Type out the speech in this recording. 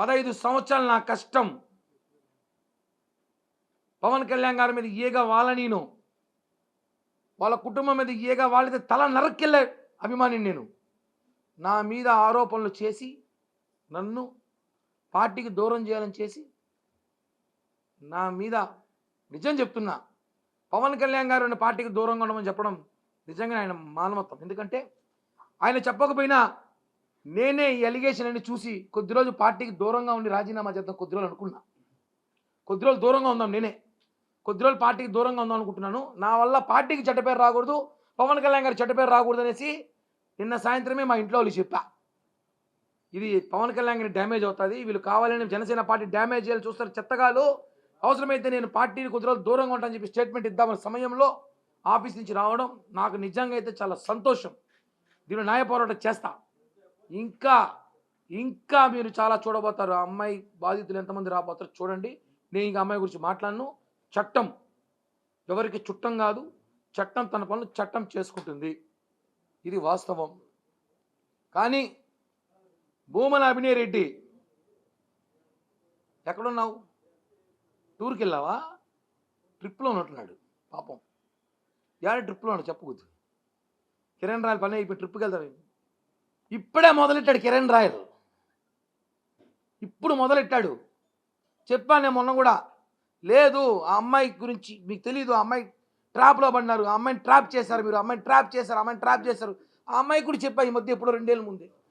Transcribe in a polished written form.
15 సంవత్సరాలు నా కష్టం. పవన్ కళ్యాణ్ గారి మీద ఈగ వాలనీను. వాళ్ళ కుటుంబం మీద ఈగ వాలితే తల నరక్కెళ్ళే అభిమానిని నేను. నా మీద ఆరోపణలు చేసి నన్ను పార్టీకి దూరం చేయాలని చేసి నా మీద నిజం చెప్తున్నా. పవన్ కళ్యాణ్ గారు పార్టీకి దూరంగా ఉండమని చెప్పడం నిజంగా ఆయన మానవత్వం. ఎందుకంటే ఆయన చెప్పకపోయినా నేనే ఈ అలిగేషన్ అని చూసి కొద్ది రోజు పార్టీకి దూరంగా ఉండి రాజీనామా చేద్దాం కొద్ది రోజులు అనుకున్నా. కొద్ది రోజులు దూరంగా ఉందాం, నేనే కొద్ది రోజులు పార్టీకి దూరంగా ఉందాం అనుకుంటున్నాను. నా వల్ల పార్టీకి చెడ్డ పేరు రాకూడదు, పవన్ కళ్యాణ్ గారు చెడ్డ పేరు రాకూడదు అనేసి నిన్న సాయంత్రమే మా ఇంట్లో వాళ్ళు చెప్పా. ఇది పవన్ కళ్యాణ్ గారి డ్యామేజ్ అవుతుంది, వీళ్ళు కావాలని జనసేన పార్టీ డ్యామేజ్ చేయాలి చూస్తారు చెత్తగాలు, అవసరమైతే నేను పార్టీని కొద్ది రోజులు దూరంగా ఉంటానని చెప్పి స్టేట్మెంట్ ఇద్దామన్న సమయంలో ఆఫీస్ నుంచి రావడం నాకు నిజంగా అయితే చాలా సంతోషం. దీన్ని న్యాయ పోరాటం చేస్తా. ఇంకా ఇంకా మీరు చాలా చూడబోతారు. ఆ అమ్మాయి బాధితులు ఎంతమంది రాబోతారు చూడండి. నేను ఇంకా అమ్మాయి గురించి మాట్లాడను. చట్టం ఎవరికి చుట్టం కాదు, చట్టం తన పనులు చట్టం చేసుకుంటుంది, ఇది వాస్తవం. కానీ భూమన అభినయ్ రెడ్డి ఎక్కడున్నావు? టూర్కి వెళ్ళావా? ట్రిప్లో ఉన్నట్టున్నాడు పాపం. యాడ ట్రిప్లో ఉన్నాడు చెప్పకూడదు. కిరణ్ రాయల్ పని అయిపోయి ట్రిప్కి వెళ్తాడు. ఇప్పుడే మొదలెట్టాడు కిరణ్ రాయల్, ఇప్పుడు మొదలెట్టాడు. చెప్పాను నేను మొన్న కూడా. లేదు ఆ అమ్మాయి గురించి మీకు తెలీదు, ఆ అమ్మాయి ట్రాప్లో పడినారు, ఆ అమ్మాయిని ట్రాప్ చేశారు, మీరు అమ్మాయిని ట్రాప్ చేశారు, అమ్మాయిని ట్రాప్ చేశారు. ఆ అమ్మాయి కూడా చెప్పా ఈ మధ్య ఎప్పుడో 2 ఏళ్ళ ముందే.